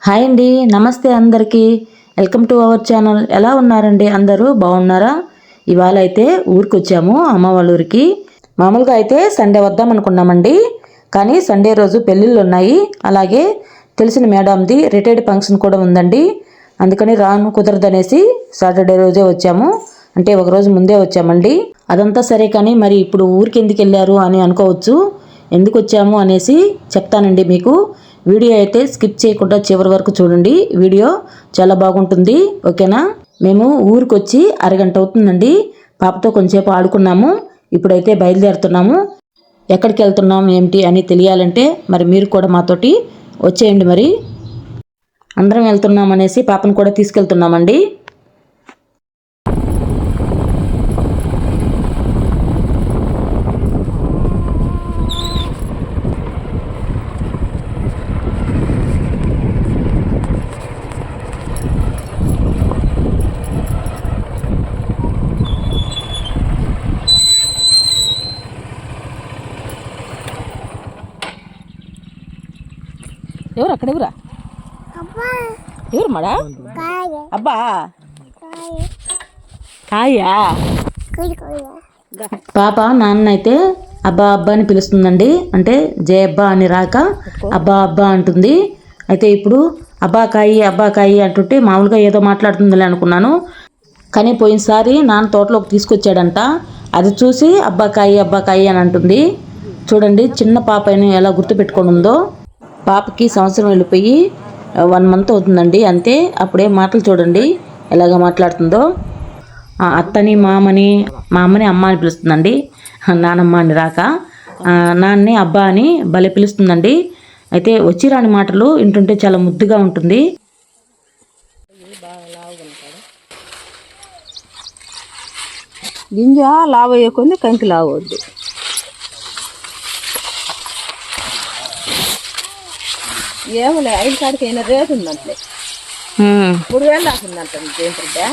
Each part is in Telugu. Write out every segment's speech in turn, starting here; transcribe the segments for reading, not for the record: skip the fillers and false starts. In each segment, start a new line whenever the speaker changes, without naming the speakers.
హాయ్ అండి, నమస్తే అందరికీ. Welcome to our channel. ఎలా ఉన్నారండి? అందరూ బాగున్నారా? ఇవాళ అయితే ఊరికి వచ్చాము, అమ్మ వాళ్ళ ఊరికి. మామూలుగా అయితే సండే వద్దాం అనుకున్నామండి, కానీ సండే రోజు పెళ్ళిళ్ళు ఉన్నాయి. అలాగే తెలిసిన మేడంది రిటైర్డ్ ఫంక్షన్ కూడా ఉందండి. అందుకని రాను కుదరదనేసి సాటర్డే రోజే వచ్చాము, అంటే ఒక రోజు ముందే వచ్చామండి. అదంతా సరే, కానీ మరి ఇప్పుడు ఊరికి ఎందుకు వెళ్ళారు అని అనుకోవచ్చు. ఎందుకు వచ్చాము అనేసి చెప్తానండి మీకు. వీడియో అయితే స్కిప్ చేయకుండా చివరి వరకు చూడండి. వీడియో చాలా బాగుంటుంది, ఓకేనా? మేము ఊరికి వచ్చి అరగంట అవుతుందండి. పాపతో కొంచెంసేపు ఆడుకున్నాము. ఇప్పుడైతే బయలుదేరుతున్నాము. ఎక్కడికి వెళ్తున్నాం ఏమిటి అని తెలియాలంటే మరి మీరు కూడా మాతోటి వచ్చేయండి. మరి అందరం వెళ్తున్నాం అనేసి పాపను కూడా తీసుకెళ్తున్నామండి. ఎవరు అక్కడ? ఎవరా? ఎవరు మడా? అబ్బా కాయా? పాప నాన్న అయితే అబ్బా అబ్బా అని పిలుస్తుందండి. అంటే జయ అబ్బా అని రాక అబ్బా అబ్బా అంటుంది. అయితే ఇప్పుడు అబ్బాకాయి అంటుంటే మామూలుగా ఏదో మాట్లాడుతుందిలే అనుకున్నాను. కానీ పోయినసారి నాన్న తోటలోకి తీసుకొచ్చాడంట. అది చూసి అబ్బాకాయి అని అంటుంది. చూడండి చిన్న పాపని ఎలా గుర్తుపెట్టుకొని ఉందో. పాపకి సంవత్సరం వెళ్ళిపోయి 1 మంత్ అవుతుందండి అంతే. అప్పుడే మాటలు చూడండి ఎలాగ మాట్లాడుతుందో. అత్తని మా అమ్మని అమ్మ అని పిలుస్తుందండి, నానమ్మ అని రాక. నాన్నని అబ్బా అని భలే పిలుస్తుందండి. అయితే వచ్చి రాని మాటలు వింటుంటే చాలా ముద్దుగా ఉంటుంది.
గింజ లావు అయ్యకుంది, కంకి లావు వద్దు. ఏమలే 5 కాడికి అయినా రేటు ఉందంటే 3000 దాకా ఉందంట. ఏంటంటే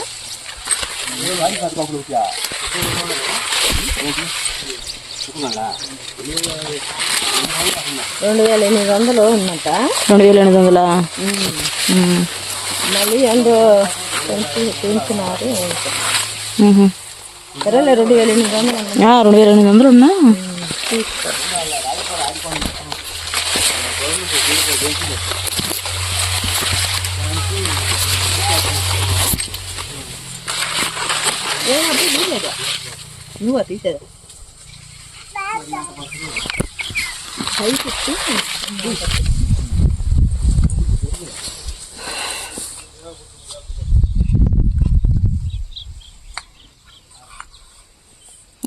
2800 ఉందంట.
2800?
మళ్ళీ ఎందు పెంచినారు. సరేలే 2800.
2800 ఉన్నా
తీసుకో. నువ్వు తీసేదా?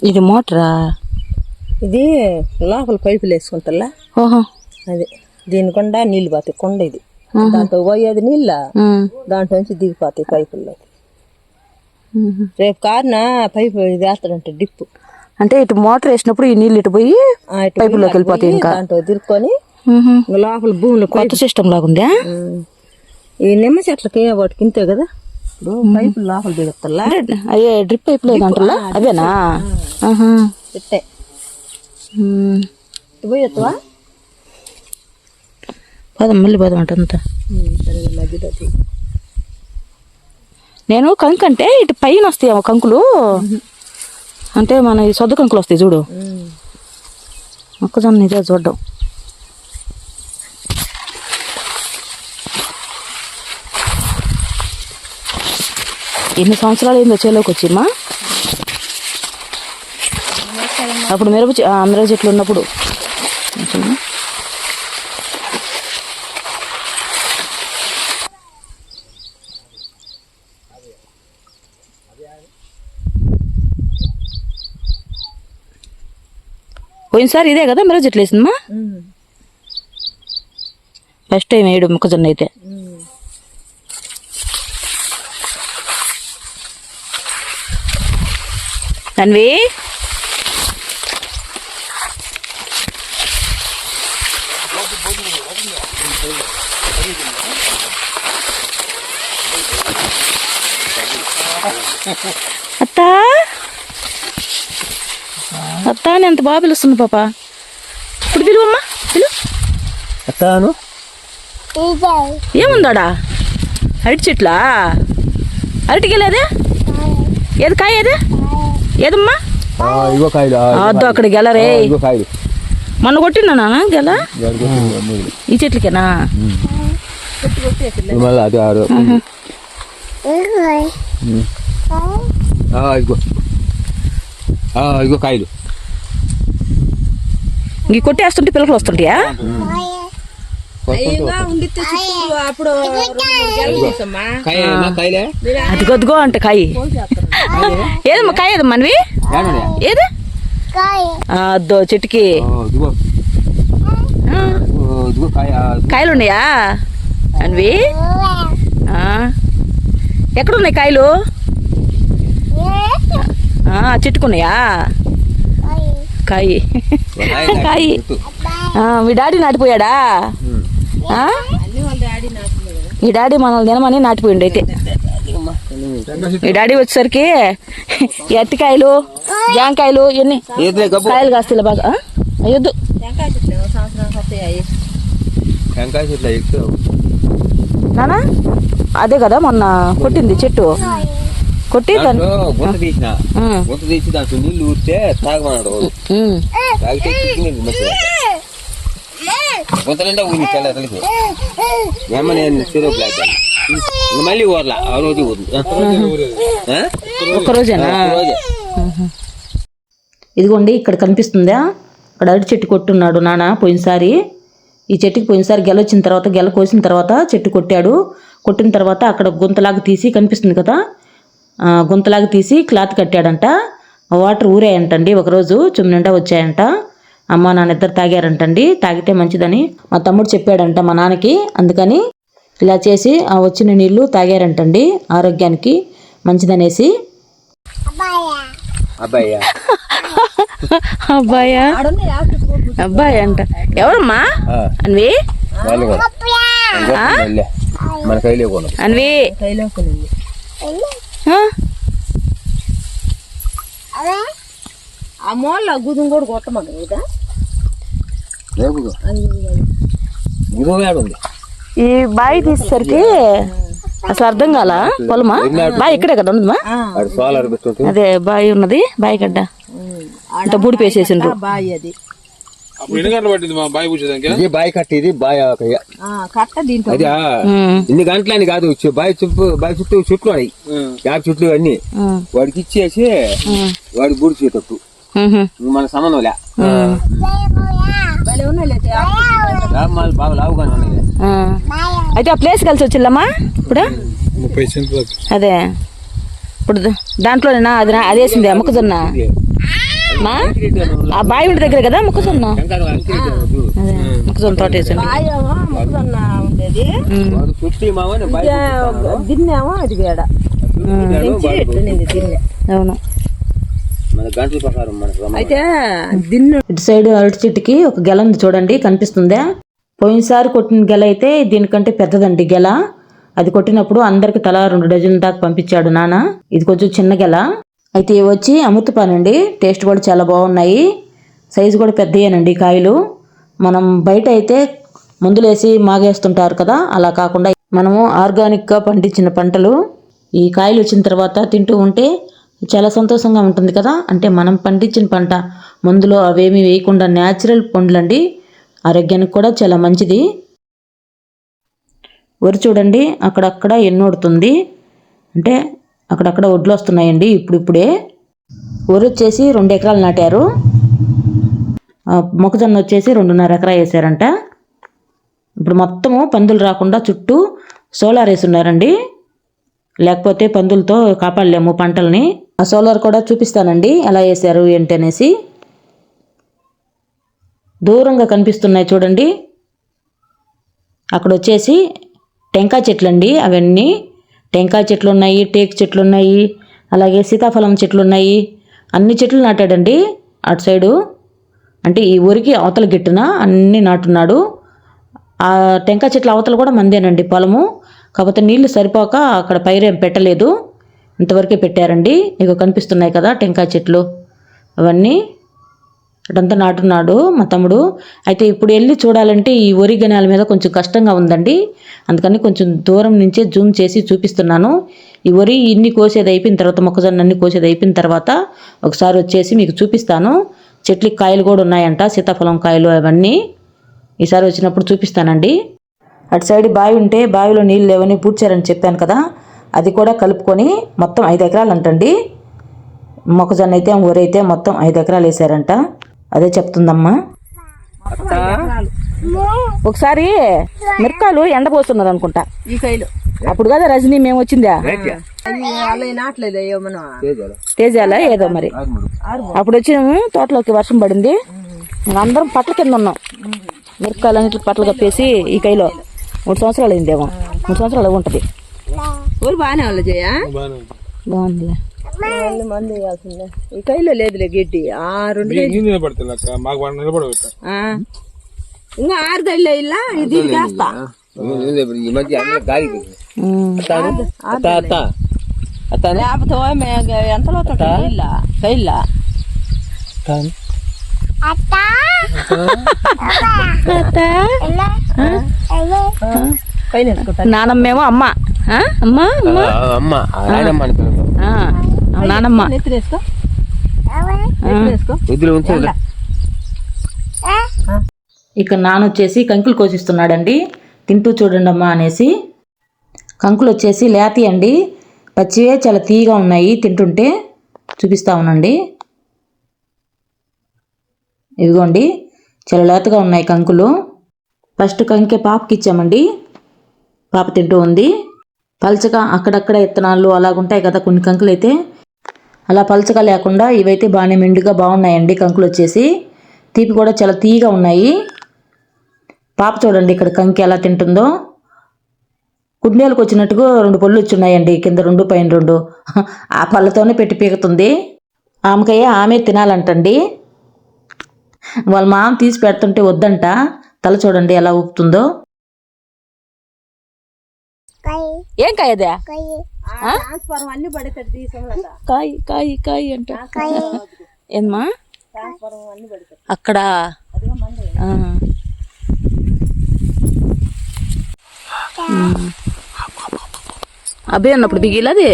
ఇది మోటరా?
ఇది లోపల పైపులు వేసుకుంటా.
ఓహో,
అది దీనికుండా నీళ్ళు పోతాయి. కొండ ఇది, దాంట్లో పోయేది నీళ్ళ, దాంట్లో నుంచి దిగిపోతాయి పైపుల్లో. రేపు కారున పైపు ఇది వేస్తాడంటే డిప్పు.
అంటే ఇటు మోటార్ వేసినప్పుడు ఈ నీళ్ళు ఇటు పోయి పైపులోకి వెళ్ళిపోతాయి. ఇంకా
దాంట్లో తిరుక్కొని లోపల భూమిలో
కొత్త సిస్టమ్ లాగుందా?
ఈ నిమ్మ చెట్లకి వాటికి ఇంతే కదా. ఇప్పుడు పైపులు లోపల దిగుతా.
అయ్యే డ్రిప్ పైప్ లేదంటలా? అదేనా?
ఇట్టే పోయేస్తావా?
మళ్ళీ పోదాం అంట. నేను కంకు అంటే ఇటు పైన వస్తాయి కంకులు, అంటే మన ఈ సొద్దు కంకులు వస్తాయి చూడు. మొక్కజొన్న ఇదే చూడ్డం. ఎన్ని సంవత్సరాలు ఏందో చేలోకి వచ్చిమ్మా? అప్పుడు మిరప చెట్లు ఉన్నప్పుడు. పోయినసారి ఇదే కదా మిరప చెట్లు వేసిందమ్మా? ఫస్ట్ టైం వేయడు మొక్కజొన్న అయితే. తన్వి అత్తా అత్త అని ఎంత బాగా పిలుస్తుంది పాప. ఇప్పుడు పిలువమ్మా, పిలు.
అత్తాను
ఏముందాడా అరటి చెట్లా అరటికెళ్ళేదే ఏది కాయ ఏది ఏదమ్మా
ఇగో కాయలు
అద్దు అక్కడ గెలరే
ఇగో కాయలు
మొన్న కొట్టినా నాన్న గెల ఈ చెట్లకేనా
మళ్ళీ అది ఆరు ఇగో ఇగో కాయలు
ఇంక కొట్టేస్తుంటే పిల్లలు వస్తుంటాయా
అప్పుడు
కాయలే
అది కొద్దిగో అంటే కాయ ఏదమ్మా కాయ ఏదమ్మా మనవి ఏది అద్దో చెట్టుకి
ఇదిగో కాయ
కాయలు ఉన్నాయా అనివి ఎక్కడున్నాయి కాయలు చెట్టుకున్నాయా కాయి కాయి మీ డాడీ నాటిపోయాడా మీ డాడీ మనల్ని తినమని నాటిపోయిండు అయితే మీ డాడీ వచ్చేసరికి ఎత్తికాయలు జాంకాయలు ఇవన్నీ కాయలు కాస్తాయి బాగా అయ్యొద్దు నానా అదే కదా మొన్న కొట్టింది చెట్టు కొట్టి
గుంత తీసిన గుంత తీసి దాంట్లో నీళ్లు ఊరితే తాగమన్నాడు తాగితే గుంత నిండా ఊరి తెల్లకి ఏమని సిరప్ లాగా మళ్ళీ ఊర్లా ఆ రోజు
ఒక్కరోజేనా ఇదిగోండి ఇక్కడ కనిపిస్తుందా ఇక్కడ అరటి చెట్టు కొట్టున్నాడు నాన్న పోయినసారి ఈ చెట్టుకి పోయినసారి గెల వచ్చిన తర్వాత గెల కోసిన తర్వాత చెట్టు కొట్టాడు కొట్టిన తర్వాత అక్కడ గుంతలాగా తీసి కనిపిస్తుంది కదా గుంతలాగా తీసి క్లాత్ కట్టాడంట వాటర్ ఊరాయంటండి ఒకరోజు చుమ్మినిండా వచ్చాయంట అమ్మ నాన్న ఇద్దరు తాగారంటండి తాగితే మంచిదని మా తమ్ముడు చెప్పాడంట మా నాన్నకి అందుకని ఇలా చేసి ఆ వచ్చిన నీళ్లు తాగారంటండి ఆరోగ్యానికి మంచిదనేసి అబ్బాయా అబ్బాయి అంట ఎవరమ్మా అన్వి అన్వి
ఆ మూల గుదుం కూడా కొట్టమను కదా
ఈ బావి తీసేసరికి అసలు అర్థం కాల పొలమా బావి ఇక్కడే కదా ఉండదమ్మా అదే బావి ఉన్నది బావి గడ్డ అంత బూడి పేసేసిండ్రు
బాయి అది
బాయ్ కట్టేది బాయ్
కట్ట దీంట్లో
అది ఇన్ని గంటలని కాదు బాయ్ చుట్టూ చుట్లు అయి యాభై చుట్లు అన్ని వాడికి ఇచ్చేసి వాడికి బూడి చేతట్టు మన సమన్వలే బాగా లావుగానే ఉన్నాయి
అయితే ఆ ప్లేస్ కలిసి వచ్చిల్లమ్మా ఇప్పుడు అదే ఇప్పుడు దాంట్లోనేనా అది అదేసింది మొక్కజొన్న ఆ బావి ఉండి దగ్గర కదా మొక్కజొన్న అదే మొక్కజొన్న తోట వేసింది
దిన్నేమో అది వేడ
అవును
అయితే దిన్ను
ఇటు సైడ్ అరటి చెట్టుకి ఒక గెల ఉంది చూడండి కనిపిస్తుందా పోయినసారి కొట్టిన గెల అయితే దీనికంటే పెద్దదండి గెల అది కొట్టినప్పుడు అందరికి తలా 2 డజన్ల దాకా పంపించాడు నాన్న ఇది కొంచెం చిన్న గెల అయితే ఇవి వచ్చి అమృతపానండి టేస్ట్ కూడా చాలా బాగున్నాయి సైజు కూడా పెద్దయేనండి కాయలు మనం బయట అయితే మందులేసి మాగేస్తుంటారు కదా అలా కాకుండా మనము ఆర్గానిక్గా పండించిన పంటలు ఈ కాయలు వచ్చిన తర్వాత తింటూ ఉంటే చాలా సంతోషంగా ఉంటుంది కదా అంటే మనం పండించిన పంట మందులో అవేమీ వేయకుండా న్యాచురల్ పండ్లండి ఆరోగ్యానికి కూడా చాలా మంచిది వరి చూడండి అక్కడక్కడ ఎన్నోడుతుంది అంటే అక్కడక్కడ ఒడ్లు వస్తున్నాయండి ఇప్పుడిప్పుడే వరి వచ్చేసి 2 ఎకరాలు నాటారు మొక్కజొన్న వచ్చేసి 2.5 ఎకరా వేసారంట ఇప్పుడు మొత్తము పందులు రాకుండా చుట్టూ సోలార్ వేసున్నారండి లేకపోతే పందులతో కాపాడలేము పంటల్ని ఆ సోలార్ కూడా చూపిస్తానండి ఎలా వేసారు ఏంటి అనేసి దూరంగా కనిపిస్తున్నాయి చూడండి అక్కడ వచ్చేసి టెంకాయ చెట్లు అండి అవన్నీ టెంకాయ చెట్లు ఉన్నాయి టేకు చెట్లు ఉన్నాయి అలాగే సీతాఫలం చెట్లు ఉన్నాయి అన్ని చెట్లు నాటాడండి అటు సైడు అంటే ఈ ఊరికి అవతల గిట్టున అన్నీ నాటున్నాడు ఆ టెంకాయ చెట్ల అవతల కూడా మందేనండి పొలము కాకపోతే నీళ్లు సరిపోక అక్కడ పైరేం పెట్టలేదు ఇంతవరకే పెట్టారండి ఇక కనిపిస్తున్నాయి కదా టెంకాయ చెట్లు అవన్నీ అటంతా నాటున్నాడు మా తమ్ముడు. అయితే ఇప్పుడు వెళ్ళి చూడాలంటే ఈ వరి గనాల మీద కొంచెం కష్టంగా ఉందండి. అందుకని కొంచెం దూరం నుంచే జూమ్ చేసి చూపిస్తున్నాను. ఈ వరి ఇన్ని కోసేది అయిపోయిన తర్వాత, మొక్కజొన్న అన్ని కోసేది అయిపోయిన తర్వాత ఒకసారి వచ్చేసి మీకు చూపిస్తాను. చెట్లకి కాయలు కూడా ఉన్నాయంట, సీతాఫలం కాయలు అవన్నీ. ఈసారి వచ్చినప్పుడు చూపిస్తానండి. అటు సైడ్ బావి ఉంటే బావిలో నీళ్ళు లేవని పూడ్చారని చెప్పాను కదా, అది కూడా కలుపుకొని మొత్తం 5 ఎకరాలు అంటండి. మొక్కజొన్న అయితే వరి అయితే మొత్తం 5 ఎకరాలు వేసారంట. అదే చెప్తుందమ్మా. ఒకసారి మిరకాయలు ఎండపోస్తున్నారు అనుకుంటా
ఈ కైలు
అప్పుడు కదా రజనీ మేము వచ్చిందా,
అలా నాట్లేదు అయ్యో మనం
తేజాల ఏదో మరి. అప్పుడు వచ్చినాము, తోటలోకి వర్షం పడింది, అందరం పట్ల కింద ఉన్నాం. మిరకాయలు అన్నింటి పట్టలు కప్పేసి ఈ కైలో 3 సంవత్సరాలు అయిందేమో, 3 సంవత్సరాలు ఉంటుంది.
ఊరు బాగానే వాళ్ళు చేయ
బాగుందిలే.
మంది వేయాల్సిందే. ఈ కైలో లేదులే గడ్డి. 2 ఇంకా 6 దళ్ళే ఇలా ఇది వేస్తా.
ఈ మధ్య గాలి
లేకపోతే ఎంతలో కైల్లా
నానమ్మేమో అమ్మ, అమ్మ
అమ్మ
నానమ్మ.
ఎత్తురేసుకో
ఇక నాన్న వచ్చేసి కంకులు కోసిస్తున్నాడండి. తింటూ చూడండి అమ్మా అనేసి. కంకులు వచ్చేసి లేతి అండి, పచ్చివే చాలా తీయగా ఉన్నాయి. తింటుంటే చూపిస్తా ఉన్నాండి. ఇదిగోండి, చాలా లేతగా ఉన్నాయి కంకులు. ఫస్ట్ కంకే పాపకి ఇచ్చామండి, పాప తింటూ ఉంది. పల్చగా అక్కడక్కడ ఇత్తనాలు అలాగుంటాయి కదా కొన్ని కంకులు అయితే, అలా పల్చగా లేకుండా ఇవైతే బాగానే మెండుగా బాగున్నాయండి. కంకులు వచ్చేసి తీపి కూడా చాలా తీయగా ఉన్నాయి. పాప చూడండి ఇక్కడ కంకి ఎలా తింటుందో. కుడ్నేలకు వచ్చినట్టుగా 2 పళ్ళు వచ్చున్నాయండి, కింద 2 పైన 2. ఆ పళ్ళతోనే పెట్టి పీకుతుంది. ఆమెకయ్య ఆమె తినాలంటండి. వాళ్ళ మామ తీసి పెడుతుంటే వద్దంట. తల చూడండి ఎలా ఊపుతుందో. ఏం కాయదా?
అన్ని పడతాడు
కాయి కాయి కాయి అంట. ఏమ్మా అక్కడ అబ్బాయి ఉన్నప్పుడు దిగిలది.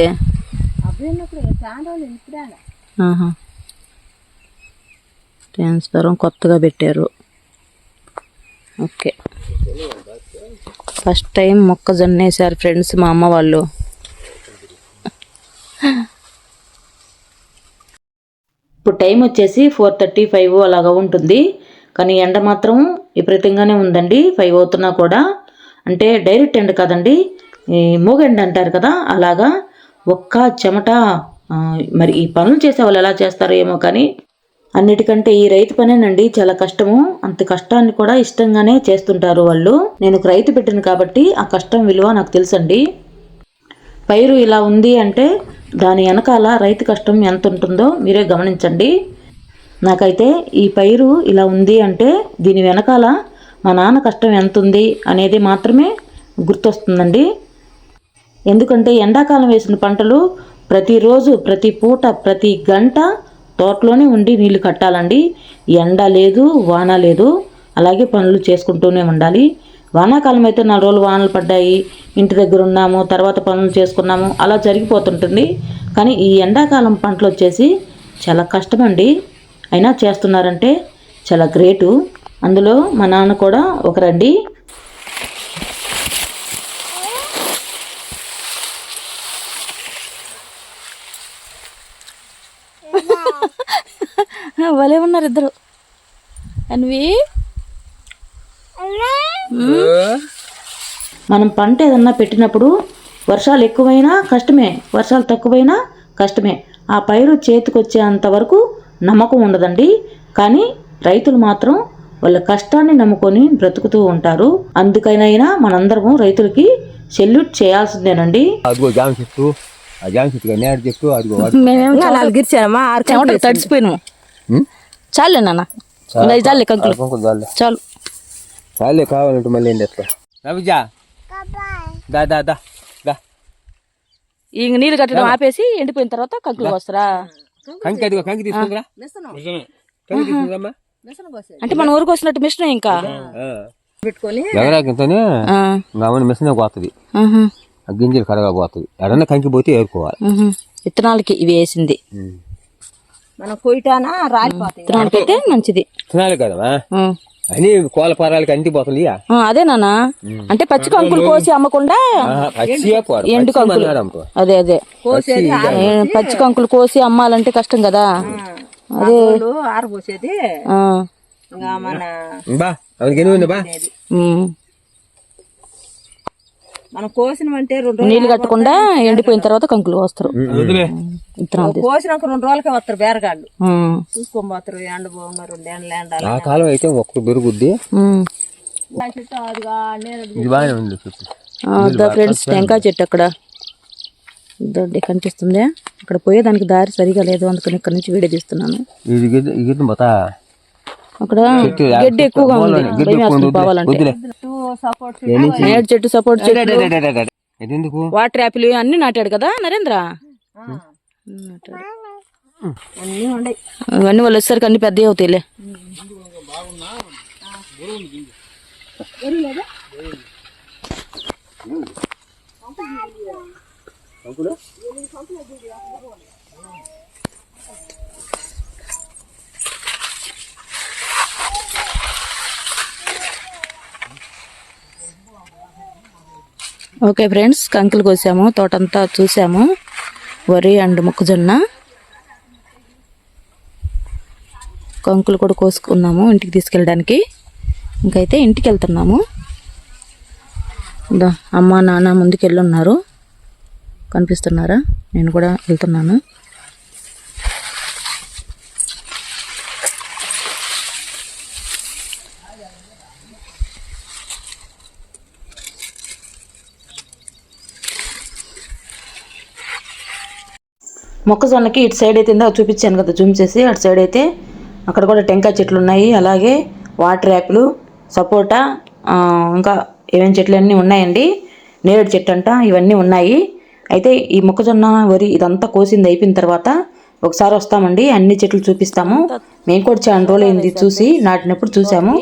ట్రాన్స్ఫారం కొత్తగా పెట్టారు. ఓకే, ఫస్ట్ టైం మొక్కజొన్న వేసారు ఫ్రెండ్స్ మా అమ్మ వాళ్ళు. ఇప్పుడు టైం వచ్చేసి 4:35 అలాగా ఉంటుంది. కానీ ఎండ మాత్రం విపరీతంగానే ఉందండి. 5 అవుతున్నా కూడా, అంటే డైరెక్ట్ ఎండ కాదండి, మూగెండ అంటారు కదా అలాగా. ఒక్క చెమట. మరి ఈ పనులు చేసే వాళ్ళు ఎలా చేస్తారో ఏమో, కానీ అన్నిటికంటే ఈ రైతు పనేనండి చాలా కష్టము. అంత కష్టాన్ని కూడా ఇష్టంగానే చేస్తుంటారు వాళ్ళు. నేను ఒక రైతు పెట్టిన కాబట్టి ఆ కష్టం విలువ నాకు తెలుసండి. పైరు ఇలా ఉంది అంటే దాని వెనకాల రైతు కష్టం ఎంత ఉంటుందో మీరే గమనించండి. నాకైతే ఈ పైరు ఇలా ఉంది అంటే దీని వెనకాల మా నాన్న కష్టం ఎంత ఉంది అనేది మాత్రమే గుర్తొస్తుందండి. ఎందుకంటే ఎండాకాలం వేసిన పంటలు ప్రతిరోజు, ప్రతి పూట, ప్రతి గంట తోటలోనే ఉండి నీళ్లు కట్టాలండి. ఎండ లేదు, వాన లేదు, అలాగే పనులు చేసుకుంటూనే ఉండాలి. వానాకాలం అయితే 4 రోజులు వానలు పడ్డాయి, ఇంటి దగ్గర ఉన్నాము, తర్వాత పనులు చేసుకున్నాము, అలా జరిగిపోతుంటుంది. కానీ ఈ ఎండాకాలం పంటలు వచ్చేసి చాలా కష్టమండి. అయినా చేస్తున్నారంటే చాలా గ్రేటు. అందులో మా నాన్న కూడా ఒకరండి. భలే ఉన్నారు ఇద్దరు. అన్వి మనం పంట ఏదన్నా పెట్టినప్పుడు వర్షాలు ఎక్కువైనా కష్టమే, వర్షాలు తక్కువైనా కష్టమే. ఆ పైరు చేతికొచ్చేంత వరకు నమ్మకం ఉండదండి. కానీ రైతులు మాత్రం వాళ్ళ కష్టాన్ని నమ్ముకొని బ్రతుకుతూ ఉంటారు. అందుకైనా మనందరము రైతులకి సెల్యూట్ చేయాల్సిందేనండి. తడిచిపోయినాము. చాలే నాన్న, చాలే కంకులు చాలు.
చాలే కావాలంటే మళ్ళీ ఏంటి అట్లా
ఇంక నీళ్ళు కట్టడం ఆపేసి ఎండిపోయిన తర్వాత కంకులు వస్తారా?
కంకి తీసుకుంటారా? తగ్గుతుందమ్మా
మిషన్ కోసేది
అంటే మన ఊరికి వచ్చినట్టు మిషన్ ఇంకా
పెట్టుకొని
ఎగరాకితోనే గమని మిషన్ పోతుంది
ఆహా.
ఆ గింజలు కరగా పోతుంది ఎడన్నా కంకి పోతే ఏరుకోవాలి
ఉహు. విత్తనాలకి ఇవి వేసింది
మనం కొయ్యటానా రాలిపోతాయి
విత్తనాలకి అయితే మంచిది.
తినాలి కదమ్మా
ఆ.
అని కోళ్ళ పారాలకి అంటి పోతుంది
అదే నాన్న అంటే పచ్చి కంకులు కోసి అమ్మకుండా ఎండు కంకులు అదే అదే
కోసేది
పచ్చి కంకులు కోసి అమ్మాలంటే కష్టం కదా.
అదే ఆరబోసేది
ఆ.
ఇంకా మన
బా అవును బా
ఉమ్.
మనం కోసినమంటే 2 రోజులు
నీళ్లు కట్టకుండా ఎండిపోయిన తర్వాత కంకులు కోస్తారు. విత్తనాలు తీసి.
కోసినాక 2 రోజులకే వస్తారు బేరగాళ్ళు
ఉమ్.
చూసుకొని పోతారు ఎండ బాగున్నా 2 ఎండలు ఎండాలి
ఆ కాలం అయితే ఒక్కరు పెరుగుద్ది
ఉమ్.
ఇది బాగానే ఉంది
ఫ్రెండ్స్ టెంకాయ చెట్టు అక్కడ ఇదండి కనిపిస్తుంది. అక్కడ పోయేదానికి దారి సరిగా లేదు, అందుకని ఇక్కడ నుంచి వీడియో తీస్తున్నాను.
ఇది గిట్టు పోతా
అక్కడ గడ్డి ఎక్కువగా ఉంది, భయం వేస్తుంది పోవాలంటే. నేడు చెట్టు, సపోర్ట్ చెట్టు,
ఎందుకు
వాటర్ యాపిల్ అన్ని నాటాడు కదా నరేంద్ర. నాటాడు.
అన్నీ ఉన్నాయి
ఇవన్నీ వాళ్ళు వచ్చేసరికి అన్ని పెద్దవి అవుతాయిలే. ఓకే ఫ్రెండ్స్, కంకులు కోసాము, తోటంతా చూసాము. వరి అండ్ మొక్కజొన్న కంకులు కూడా కోసుకున్నాము ఇంటికి తీసుకెళ్ళడానికి. ఇంకైతే ఇంటికి వెళ్తున్నాము. అమ్మ నాన్న ముందుకు వెళ్ళున్నారు, కనిపిస్తున్నారా? నేను కూడా వెళ్తున్నాను. మొక్కజొన్నకి ఇటు సైడ్ అయితే ఇందాక చూపించాను కదా జూమ్ చేసి, అటు సైడ్ అయితే అక్కడ కూడా టెంకాయ చెట్లు ఉన్నాయి, అలాగే వాటర్ యాపిల్, సపోటా, ఇంకా ఏమేమి చెట్లు అన్నీ ఉన్నాయండి. నేరేడు చెట్టు అంట, ఇవన్నీ ఉన్నాయి. అయితే ఈ మొక్కజొన్న వరి ఇదంతా కోసింది అయిపోయిన తర్వాత ఒకసారి వస్తామండి, అన్ని చెట్లు చూపిస్తాము. మేము కూడా చాలా రోజులు అయింది చూసి, నాటినప్పుడు చూసాము.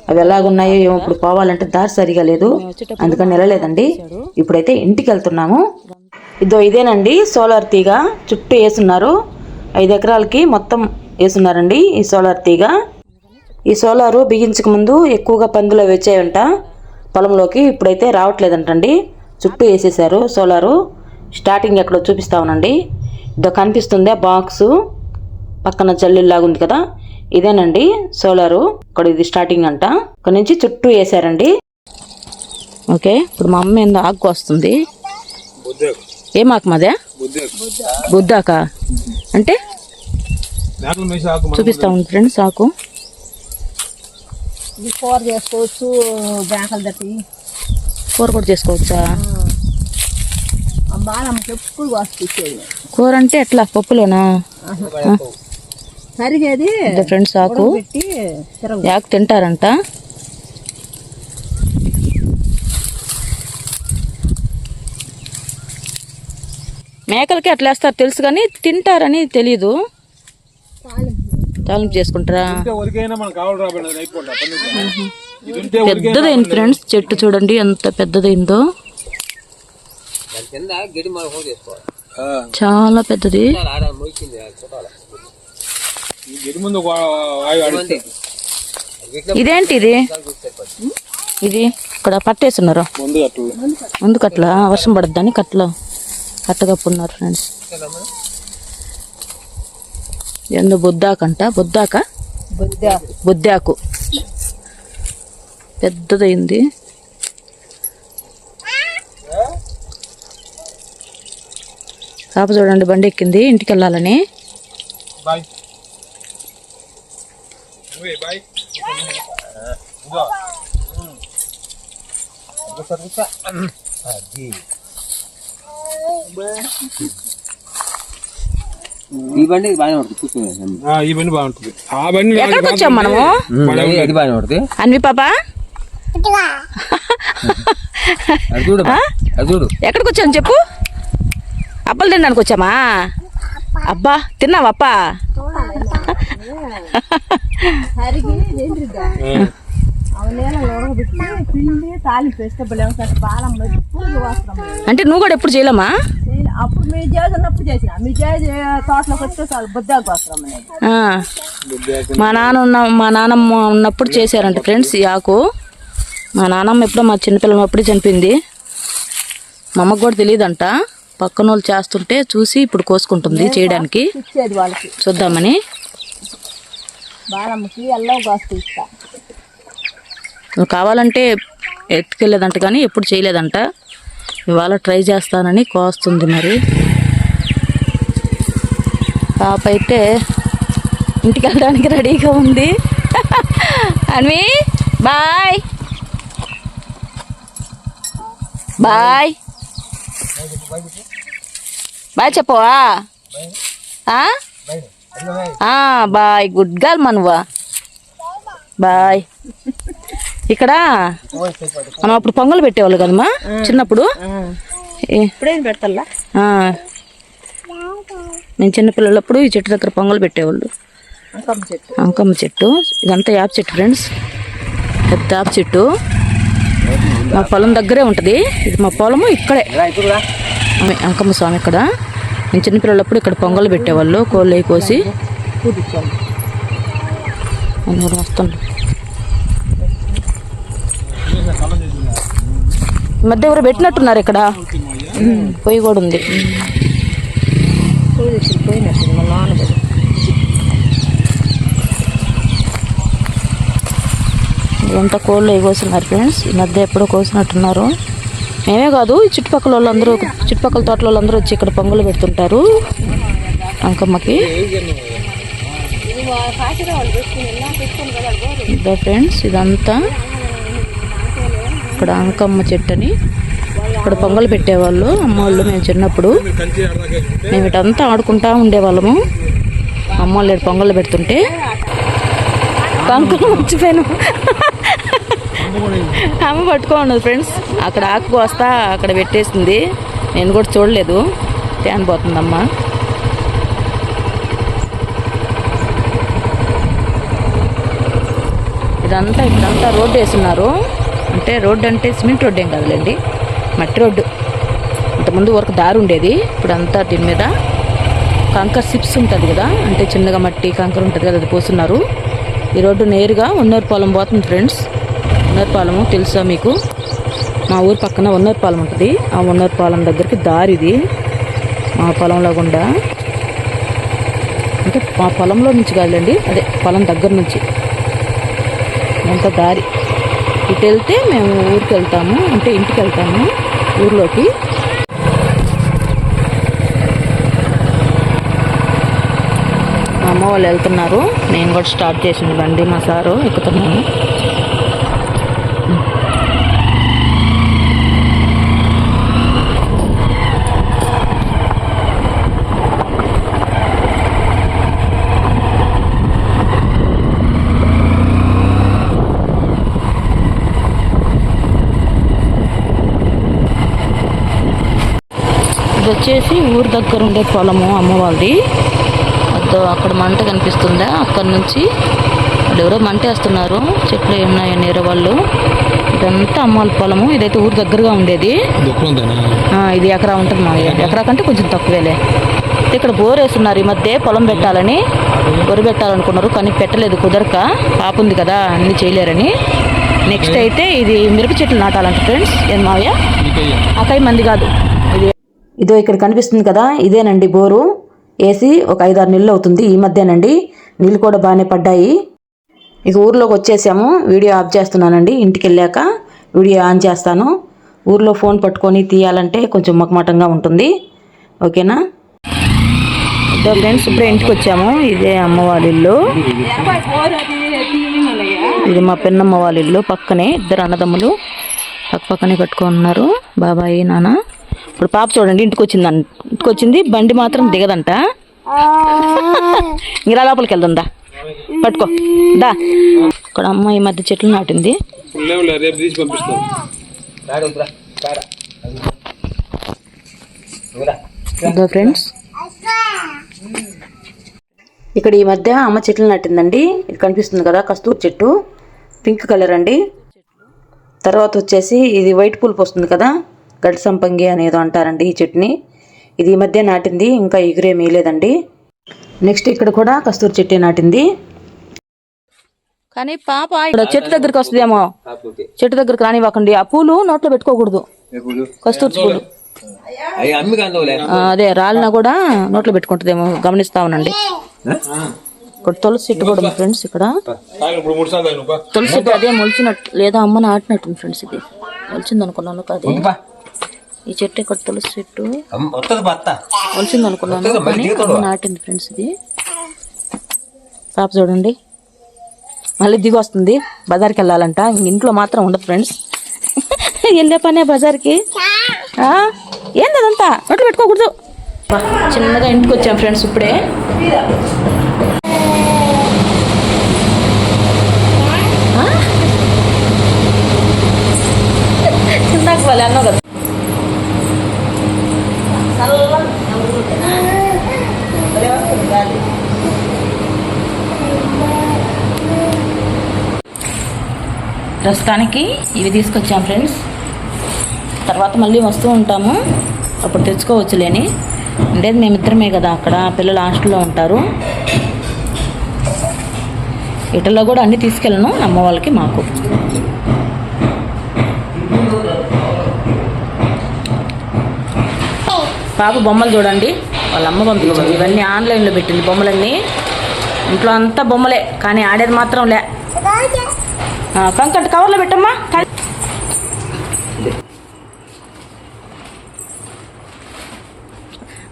అవి ఎలాగున్నాయో ఏమో. ఇప్పుడు పోవాలంటే దారి సరిగా లేదు, అందుకని వెళ్ళలేదండి. ఇప్పుడైతే ఇంటికి వెళ్తున్నాము. ఇదేనండి సోలార్ తీగ, చుట్టూ వేసున్నారు. 5 ఎకరాలకి మొత్తం వేసున్నారండి ఈ సోలార్ తీగ. ఈ సోలారు బిగించక ముందు ఎక్కువగా పందులు వచ్చాయంట పొలంలోకి, ఇప్పుడైతే రావట్లేదంటండి. చుట్టూ వేసేసారు సోలారు. స్టార్టింగ్ ఎక్కడో చూపిస్తామనండి. ఇదో కనిపిస్తుంది బాక్సు, పక్కన జల్లిలాగా ఉంది కదా, ఇదేనండి సోలారు. ఇక్కడ ఇది స్టార్టింగ్ అంట, ఇక్కడ నుంచి చుట్టూ వేసారండి. ఓకే, ఇప్పుడు మా అమ్మ ఏందో ఆకు వస్తుంది. ఏం ఆకు మాదే? బుద్ధాక అంటే చూపిస్తా ఉంది ఫ్రెండ్స్. ఆకు
కూర చేసుకోవచ్చు, బ్యాంకలు తట్టి
కూర కూడా చేసుకోవచ్చా?
బాలమ్మకి ఎప్పుడు వాసిచ్చేది.
కూర అంటే ఎట్లా, పప్పులోనా?
సరిగేది
ఫ్రెండ్స్ ఆకు
పెట్టి
ఆకు తింటారంట. మేకలకి అట్లా వేస్తారు తెలుసు, కానీ తింటారని తెలీదు. తాలింపు చేసుకుంటారా? పెద్దదైంది ఫ్రెండ్స్ చెట్టు, చూడండి ఎంత పెద్దదైందో, చాలా పెద్దది. ఇదేంటి ఇది? ఇది ఇక్కడ పట్టేస్తున్నారు ముందు కట్ల, వర్షం పడద్దని కట్టలో కట్టగప్పున్నారు ఫ్రెండ్స్. ఎందు బొద్దాకంట, బొద్దాకు పెద్దదైంది. పాప చూడండి బండి ఎక్కింది ఇంటికి వెళ్ళాలని.
ఈ బండి బాగానే ఉంటుంది,
ఈ బండి బాగుంటుంది. ఆ బండి
ఎక్కడికి వచ్చాం మనము?
ఇది బాగానే ఉంటుంది.
అన్వి పాప
అది చూడు, అది చూడు.
ఎక్కడికి వచ్చాను చెప్పు? అప్పలు తినడానికి వచ్చామా? అబ్బా తిన్నావా అప్ప?
హరికి ఏంటిగా అవనేలా లోడబెట్టి పిండి తాలింపు వేస్తే బాలం పూలు వస్త్రం
అంటే నువ్వు కూడా ఎప్పుడు చేయలేమా?
అప్పుడు మీ జాజ్ ఉన్నప్పుడు చేసిన మీ జాజ్ తోటలోకి వస్తే చాలు బుద్ధాకు వస్త్రం అనేది.
మా నాన్నమ్మ ఉన్నప్పుడు చేశారంట ఫ్రెండ్స్ ఈ ఆకు. మా నాన్నమ్మ ఎప్పుడో మా చిన్నపిల్లలు అప్పుడే చనిపోయింది. మా అమ్మకు కూడా తెలియదంట. పక్కన వాళ్ళు చేస్తుంటే చూసి ఇప్పుడు కోసుకుంటుంది చేయడానికి.
ఇచ్చేది వాళ్ళకి
చూద్దామని.
బాలమ్మకి ఎల్లవ కాస్తూ ఇస్తా.
నువ్వు కావాలంటే ఎత్తుకెళ్ళేదంట కానీ ఎప్పుడు చేయలేదంట. ఇవాళ ట్రై చేస్తానని కోస్తుంది. మరి పాప అయితే ఇంటికి వెళ్ళడానికి రెడీగా ఉంది. అన్వి బాయ్ బాయ్ బాయ్ చెప్పవా? బాయ్ గుడ్ గర్ల్ మనవా. బాయ్. ఇక్కడ మనం అప్పుడు పొంగల్ పెట్టేవాళ్ళు కదమ్మా చిన్నప్పుడు.
ఇప్పుడేం పెడతా
నేను చిన్నపిల్లలప్పుడు ఈ చెట్టు దగ్గర పొంగల్ పెట్టేవాళ్ళు. అంకమ్మ చెట్టు. ఇదంతా యాప చెట్టు ఫ్రెండ్స్. పెద్ద యాప చెట్టు మా పొలం దగ్గరే ఉంటుంది. ఇది మా పొలము ఇక్కడే. అంకమ్మ స్వామి ఇక్కడ. నేను చిన్నపిల్లలప్పుడు ఇక్కడ పొంగల్ పెట్టేవాళ్ళు కోళ్ళు అయి కోసి. వస్తుంది. ఈ మధ్య ఎవరు పెట్టినట్టున్నారు ఇక్కడ. పొయ్యి కూడా ఉంది. ఇదంతా కోళ్ళు అవి కోస్తున్నారు ఫ్రెండ్స్. ఈ మధ్య ఎప్పుడో కోసినట్టున్నారు. మేమే కాదు ఈ చుట్టుపక్కల వాళ్ళందరూ, చుట్టుపక్కల తోటల వాళ్ళందరూ వచ్చి ఇక్కడ పొంగలు పెడుతుంటారు అంకమ్మకి. ఇదా ఫ్రెండ్స్ ఇదంతా ఇక్కడ అంకమ్మ చెట్టు అని. ఇక్కడ పొంగలు పెట్టేవాళ్ళు అమ్మవాళ్ళు. మేము చిన్నప్పుడు మేము ఇటంతా ఆడుకుంటా ఉండేవాళ్ళము. అమ్మవాళ్ళు పొంగలు పెడుతుంటే కంకులు మర్చిపోయాను. అమ్మ పట్టుకోండి ఫ్రెండ్స్. అక్కడ ఆకు వస్తా అక్కడ పెట్టేసింది. నేను కూడా చూడలేదు. ట్యాన్ పోతుందమ్మ. ఇక్కడంతా రోడ్డు వేస్తున్నారు. అంటే రోడ్డు అంటే సిమెంట్ రోడ్డు ఏం కాదులేండి, మట్టి రోడ్డు. ఇంతకుముందు వరకు దారి ఉండేది. ఇప్పుడు అంతా దీని మీద కంకర్ సిప్స్ ఉంటుంది కదా, అంటే చిన్నగా మట్టి కంకర ఉంటుంది కదా, అది పోస్తున్నారు. ఈ రోడ్డు నేరుగా ఉన్నూరుపాలెం పోతుంది ఫ్రెండ్స్. ఉన్నూరుపాలెము తెలుసా మీకు? మా ఊరు పక్కన ఉన్నూరుపాలెం ఉంటుంది. ఆ ఉన్నూరుపాలెం దగ్గరికి దారి ఇది. మా పొలంలో గుండా, అంటే మా పొలంలో నుంచి కాదులేండి, అదే పొలం దగ్గర నుంచి అంత దారి. ఇటు వెళ్తే మేము ఊరికి వెళ్తాము, అంటే ఇంటికి వెళ్తాము ఊర్లోకి. మా అమ్మ వాళ్ళు వెళ్తున్నారు. నేను కూడా స్టార్ట్ చేసింది బండి. మా సారు ఎక్కుతున్నాను. ఇది వచ్చేసి ఊరు దగ్గర ఉండే పొలము అమ్మ వాళ్ళది. అక్కడ మంట కనిపిస్తుందా? అక్కడ నుంచి వాళ్ళు ఎవరో మంట వేస్తున్నారు. చెట్లు ఉన్నాయి నేరే వాళ్ళు. ఇదంతా అమ్మ వాళ్ళ పొలము. ఇదైతే ఊరు దగ్గరగా ఉండేది. ఇది ఎకరా ఉంటుంది. మా ఎకరా కంటే కొంచెం తక్కువేలే. ఇక్కడ బోర్ వేస్తున్నారు. ఈ మధ్య పొలం పెట్టాలని బోరు పెట్టాలనుకున్నారు కానీ పెట్టలేదు, కుదరక. పాప ఉంది కదా అన్ని చేయలేరని. నెక్స్ట్ అయితే ఇది మిరప చెట్లు నాటాలంట ఫ్రెండ్స్. ఏం మావయ్య? అక్కయ్య మంది కాదు. ఇదో ఇక్కడ కనిపిస్తుంది కదా, ఇదేనండి బోరు. వేసి ఒక 5-6 నెలలు అవుతుంది. ఈ మధ్యనండి నీళ్ళు కూడా బాగానే పడ్డాయి. ఇక ఊర్లోకి వచ్చేసాము. వీడియో ఆఫ్ చేస్తున్నానండి. ఇంటికి వెళ్ళాక వీడియో ఆన్ చేస్తాను. ఊర్లో ఫోన్ పట్టుకొని తీయాలంటే కొంచెం మొక్కమాటంగా ఉంటుంది. ఓకేనా? ఇదో ఫ్రెండ్స్ ఇప్పుడే ఇంటికి వచ్చాము. ఇదే అమ్మ వాళ్ళ ఇల్లు. ఇది మా పెన్నమ్మ వాళ్ళ ఇల్లు. పక్కనే ఇద్దరు అన్నదమ్ములు పక్కనే కట్టుకున్నారు, బాబాయి నాన్న. ఇప్పుడు పాప చూడండి ఇంటికి వచ్చింది. బండి మాత్రం దిగదంట. ఇంకా లోపలికి వెళ్తుందా? పట్టుకో దా. ఇక్కడ అమ్మ ఈ మధ్య చెట్లు నాటింది. ఫ్రెండ్స్ ఇక్కడ ఈ మధ్య అమ్మ చెట్లు నాటిందండి. ఇది కనిపిస్తుంది కదా కస్తూరి చెట్టు, పింక్ కలర్ అండి. తర్వాత వచ్చేసి ఇది వైట్ పులుపు వస్తుంది కదా, గడ్డి సంపంగి అనేదో అంటారండి ఈ చెట్టుని. ఇది ఈ మధ్య నాటింది, ఇంకా ఎగురే మేలేదండి. నెక్స్ట్ ఇక్కడ కూడా కస్తూరి చెట్టే నాటింది. కానీ పాప ఇక్కడ చెట్టు దగ్గరికి వస్తుందేమో, చెట్టు దగ్గరికి రానివ్వకండి. ఆ పూలు నోట్లో పెట్టుకోకూడదు, కస్తూరి పూలు. అదే రాలినా కూడా నోట్లో పెట్టుకుంటుందేమో, గమనిస్తా ఉండండి. ఇక్కడ తులసి చెట్టు కూడా ఉంది ఫ్రెండ్స్. ఇక్కడ తులసి చెట్టు అదే మొలిచినట్టు లేదా అమ్మ నాటినట్టుంది ఫ్రెండ్స్. ఇది మొలిచింది అనుకున్నాను కాదే ఈ చెట్టు. ఇక్కడ తులసి చెట్టు మొలిచింది అనుకున్నాను కానీ అమ్మ నాటింది ఫ్రెండ్స్. ఇది పాప చూడండి మళ్ళీ దిగి వస్తుంది. బజార్కి వెళ్ళాలంట, ఇంట్లో మాత్రం ఉండదు ఫ్రెండ్స్. వెళ్ళే పనే బజార్కి. ఏంది అదంతా నోట్లు పెట్టుకోకూడదు. చిన్నగా ఇంటికి వచ్చాం ఫ్రెండ్స్ ఇప్పుడే. చిన్నగా వాళ్ళు అన్నావు కదా. ప్రస్తుతానికి ఇవి తీసుకొచ్చాం ఫ్రెండ్స్. తర్వాత మళ్ళీ వస్తూ ఉంటాము, అప్పుడు తెచ్చుకోవచ్చులేని. అంటే మేమిద్దరమే కదా అక్కడ, పిల్లలు హాస్టల్లో ఉంటారు. ఇటల్లో కూడా అన్నీ తీసుకెళ్ళను, అమ్మ వాళ్ళకి మాకు. పాప బొమ్మలు చూడండి, వాళ్ళ అమ్మ పంపించింది. ఇవన్నీ ఆన్లైన్లో పెట్టింది బొమ్మలన్నీ. ఇంట్లో అంతా బొమ్మలే కానీ ఆడేది మాత్రం లే. కంకట్ కవర్లో పెట్టమ్మా.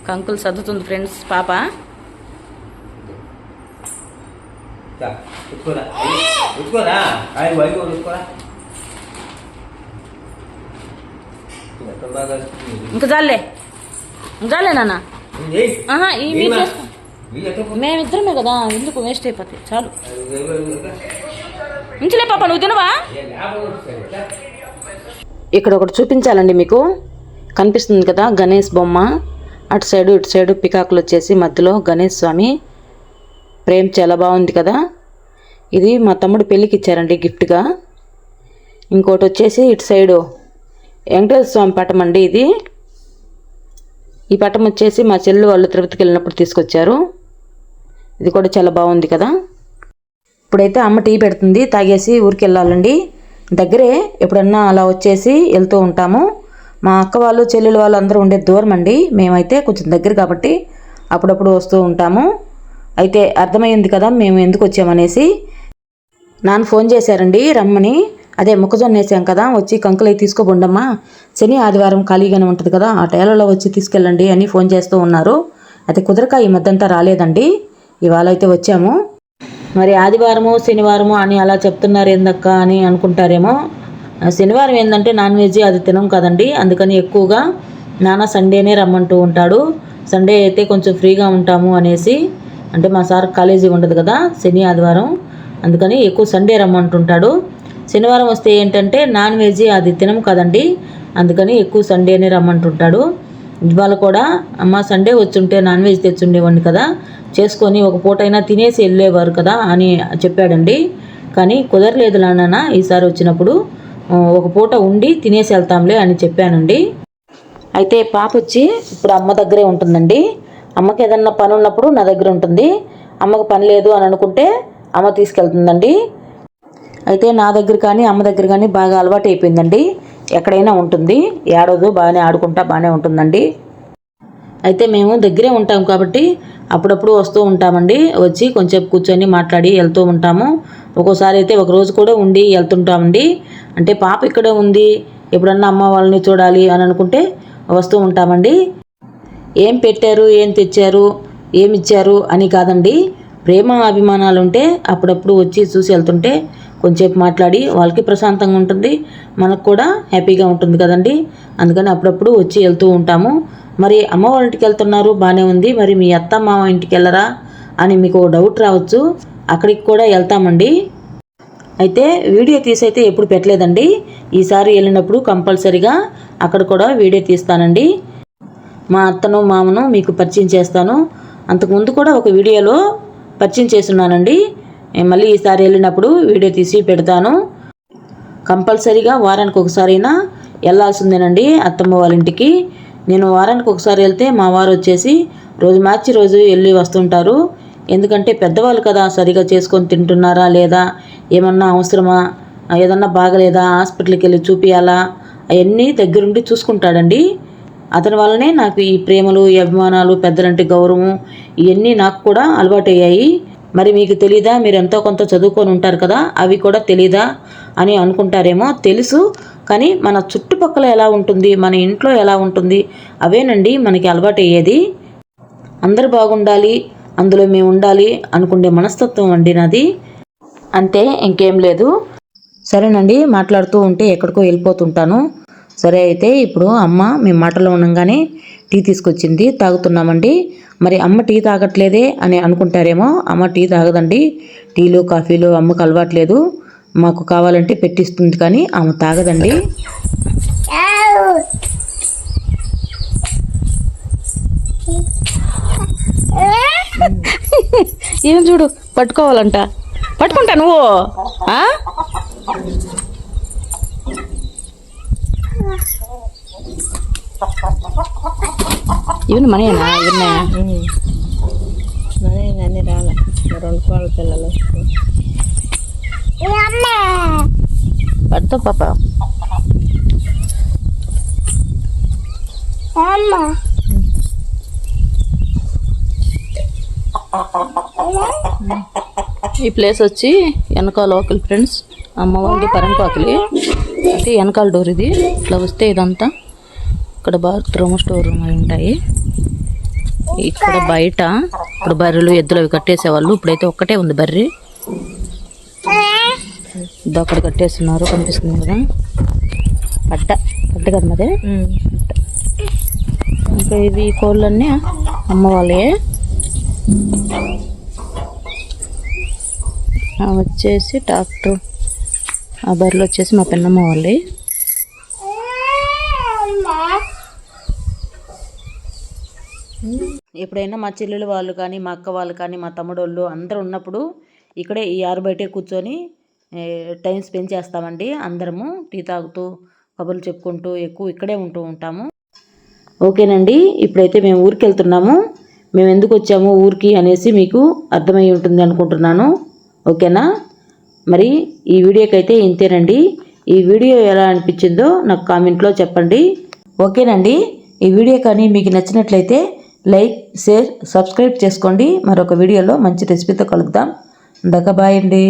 కంకులు సర్దుతుంది ఫ్రెండ్స్ పాప. ఇంకా జాలే నాన్న. మేమిద్దరమే కదా, ఎందుకు వేస్ట్ అయిపోతాయి, చాలు. ఉంచలే పాప, నువ్వు తినవా? ఇక్కడ ఒకటి చూపించాలండి మీకు. కనిపిస్తుంది కదా గణేష్ బొమ్మ. అటు సైడు ఇటు సైడు పికాకులు వచ్చేసి మధ్యలో గణేష్ స్వామి ప్రేమ్. చాలా బాగుంది కదా. ఇది మా తమ్ముడు పెళ్ళికి ఇచ్చారండి గిఫ్ట్గా. ఇంకోటి వచ్చేసి ఇటు సైడు వెంకటేశ్వర స్వామి పటం అండి ఇది. ఈ పటం వచ్చేసి మా చెల్లి వాళ్ళు తిరుపతికి వెళ్ళినప్పుడు తీసుకొచ్చారు. ఇది కూడా చాలా బాగుంది కదా. ఇప్పుడైతే అమ్మ టీ పెడుతుంది, తాగేసి ఊరికి వెళ్ళాలండి. దగ్గరే, ఎప్పుడన్నా అలా వచ్చేసి వెళ్తూ ఉంటాము. మా అక్క వాళ్ళు చెల్లెలు వాళ్ళు అందరూ ఉండేది దూరం అండి. మేమైతే కొంచెం దగ్గర కాబట్టి అప్పుడప్పుడు వస్తూ ఉంటాము. అయితే అర్థమైంది కదా మేము ఎందుకు వచ్చామనేసి. నాన్న ఫోన్ చేశారండి రమ్మని. అదే మొక్కజొన్న వేసాం కదా, వచ్చి కంకులు అవి తీసుకోబోండమ్మా, శని ఆదివారం ఖాళీగానే ఉంటుంది కదా, ఆ టైలలో వచ్చి తీసుకెళ్ళండి అని ఫోన్ చేస్తూ ఉన్నారు. అయితే కుదరక ఈ మధ్యంతా రాలేదండి. ఇవాళ అయితే వచ్చాము. మరి ఆదివారము శనివారము అని అలా చెప్తున్నారు ఏందక్క అని అనుకుంటారేమో. శనివారం ఏంటంటే నాన్ వెజ్ అది తినం కదండి, అందుకని ఎక్కువగా నాన్న సండేనే రమ్మంటూ ఉంటాడు. సండే అయితే కొంచెం ఫ్రీగా ఉంటాము అనేసి. అంటే మా సార్ కాలేజీ ఉండదు కదా శని ఆదివారం, అందుకని ఎక్కువ సండే రమ్మంటుంటాడు. శనివారం వస్తే ఏంటంటే నాన్ వెజ్ అది తినం కదండి, అందుకని ఎక్కువ సండేనే రమ్మంటుంటాడు. ఇవాళ కూడా అమ్మ సండే వచ్చుంటే నాన్ వెజ్ తెచ్చుండేవాడిని కదా, చేసుకొని ఒక పూట అయినా తినేసి వెళ్ళేవారు కదా అని చెప్పాడండి. కానీ కుదరలేదు నాన్న, ఈసారి వచ్చినప్పుడు ఒక పూట ఉండి తినేసి వెళ్తాంలే అని చెప్పానండి. అయితే పాప వచ్చి ఇప్పుడు అమ్మ దగ్గరే ఉంటుందండి. అమ్మకి ఏదన్నా పని ఉన్నప్పుడు నా దగ్గర ఉంటుంది. అమ్మకు పని లేదు అని అనుకుంటే అమ్మ తీసుకెళ్తుందండి. అయితే నా దగ్గర కానీ అమ్మ దగ్గర కానీ బాగా అలవాటు అయిపోయిందండి. ఎక్కడైనా ఉంటుంది, ఏడవదు, బాగానే ఆడుకుంటా బాగానే ఉంటుందండి. అయితే మేము దగ్గరే ఉంటాం కాబట్టి అప్పుడప్పుడు వస్తూ ఉంటామండి. వచ్చి కొంచెం కూర్చొని మాట్లాడి వెళ్తూ ఉంటాము. ఒక్కోసారి అయితే ఒక రోజు కూడా ఉండి వెళ్తుంటామండి. అంటే పాప ఇక్కడే ఉంది, ఎప్పుడన్నా అమ్మ వాళ్ళని చూడాలి అని అనుకుంటే వస్తూ ఉంటామండి. ఏం పెట్టారు, ఏం తెచ్చారు, ఏమిచ్చారు అని కాదండి, ప్రేమ అభిమానాలు ఉంటే అప్పుడప్పుడు వచ్చి చూసి వెళ్తుంటే కొంచెంసేపు మాట్లాడి వాళ్ళకి ప్రశాంతంగా ఉంటుంది, మనకు కూడా హ్యాపీగా ఉంటుంది కదండి. అందుకని అప్పుడప్పుడు వచ్చి వెళ్తూ ఉంటాము. మరి అమ్మ వాళ్ళ ఇంటికి వెళ్తున్నారు బాగానే ఉంది, మరి మీ అత్త మామ ఇంటికి వెళ్ళరా అని మీకు డౌట్ రావచ్చు. అక్కడికి కూడా వెళ్తామండి. అయితే వీడియో తీసైతే ఎప్పుడు పెట్టలేదండి. ఈసారి వెళ్ళినప్పుడు కంపల్సరీగా అక్కడ కూడా వీడియో తీస్తానండి. మా అత్తను మామను మీకు పరిచయం చేస్తాను. అంతకుముందు కూడా ఒక వీడియోలో పరిచయం చేస్తున్నానండి. మళ్ళీ ఈసారి వెళ్ళినప్పుడు వీడియో తీసి పెడతాను. కంపల్సరీగా వారానికి ఒకసారైనా వెళ్ళాల్సిందేనండి అత్తమ్మ వాళ్ళ ఇంటికి. నేను వారానికి ఒకసారి వెళ్తే మా వారు వచ్చేసి రోజు మార్చి రోజు వెళ్ళి వస్తుంటారు. ఎందుకంటే పెద్దవాళ్ళు కదా, సరిగా చేసుకొని తింటున్నారా లేదా, ఏమన్నా అవసరమా, ఏదన్నా బాగలేదా, హాస్పిటల్కి వెళ్ళి చూపియాలా, అవన్నీ దగ్గరుండి చూసుకుంటాడండి. అతని వల్లనే నాకు ఈ ప్రేమలు, ఈ అభిమానాలు, పెద్దలంటే గౌరవం ఇవన్నీ నాకు కూడా అలవాటు అయ్యాయి. మరి మీకు తెలీదా, మీరు ఎంతో కొంత చదువుకొని ఉంటారు కదా, అవి కూడా తెలీదా అని అనుకుంటారేమో. తెలుసు, కానీ మన చుట్టుపక్కల ఎలా ఉంటుంది, మన ఇంట్లో ఎలా ఉంటుంది, అవేనండి మనకి అలవాటు అయ్యేది. అందరు బాగుండాలి, అందులో మేము ఉండాలి అనుకునే మనస్తత్వం అండి నాది. అంతే, ఇంకేం లేదు. సరేనండి, మాట్లాడుతూ ఉంటే ఎక్కడికో వెళ్ళిపోతుంటాను. సరే, అయితే ఇప్పుడు అమ్మ మేము మాటలో ఉండగానే టీ తీసుకొచ్చింది, తాగుతున్నామండి. మరి అమ్మ టీ తాగట్లేదే అని అనుకుంటారేమో. అమ్మ టీ తాగదండి. టీలు కాఫీలు అమ్మకు అలవాట్లేదు. మాకు కావాలంటే పెట్టిస్తుంది, కానీ ఆమె తాగదండి. ఏం చూడు, పట్టుకోవాలంట. పట్టుకుంటా నువ్వు. ఇవన్నీ మనయేనా? ఇవన్నీ
అన్నీ రాలే, 2 కోళ్ళ పిల్లలు
పడతావు పాప. ఈ ప్లేస్ వచ్చి వెనకాల వాకిలి ఫ్రెండ్స్, అమ్మ వాళ్ళకి పరంట వాకిలి. అంటే వెనకాల డోర్ ఇది. ఇట్లా వస్తే ఇదంతా ఇక్కడ బాత్రూమ్, స్టోర్ రూమ్ అవి ఉంటాయి. ఇక్కడ బయట ఇప్పుడు బర్రెలు, ఎద్దులు అవి కట్టేసేవాళ్ళు. ఇప్పుడైతే ఒక్కటే ఉంది బర్రె. ఇది అక్కడ కట్టేస్తున్నారు, కనిపిస్తుంది కదా. అడ్డ కదా మదే. ఇంకా ఇవి కోళ్ళన్నీ అమ్మ వాళ్ళే. వచ్చేసి ట్రాక్టర్, ఆ బర్రెలు వచ్చేసి మా పెన్నమ్మ వాళ్ళే. ఎప్పుడైనా మా చెల్లెలు వాళ్ళు కానీ, మా అక్క వాళ్ళు కానీ, మా తమ్ముడు వాళ్ళు అందరూ ఉన్నప్పుడు ఇక్కడే ఈ ఆరు బయటే కూర్చొని టైం స్పెండ్ చేస్తామండి. అందరము టీ తాగుతూ కబుర్లు చెప్పుకుంటూ ఎక్కువ ఇక్కడే ఉంటూ ఉంటాము. ఓకేనండి, ఇప్పుడైతే మేము ఊరికి వెళ్తున్నాము. మేము ఎందుకు వచ్చాము ఊరికి అనేసి మీకు అర్థమై ఉంటుంది అనుకుంటున్నాను. ఓకేనా? మరి ఈ వీడియోకి అయితే ఇంతేనండి. ఈ వీడియో ఎలా అనిపించిందో నాకు కామెంట్లో చెప్పండి. ఓకేనండి, ఈ వీడియో కానీ మీకు నచ్చినట్లయితే లైక్, షేర్, సబ్స్క్రైబ్ చేసుకోండి. మరొక వీడియోలో మంచి రెసిపీతో కలుద్దాం. బాయ్ అండి.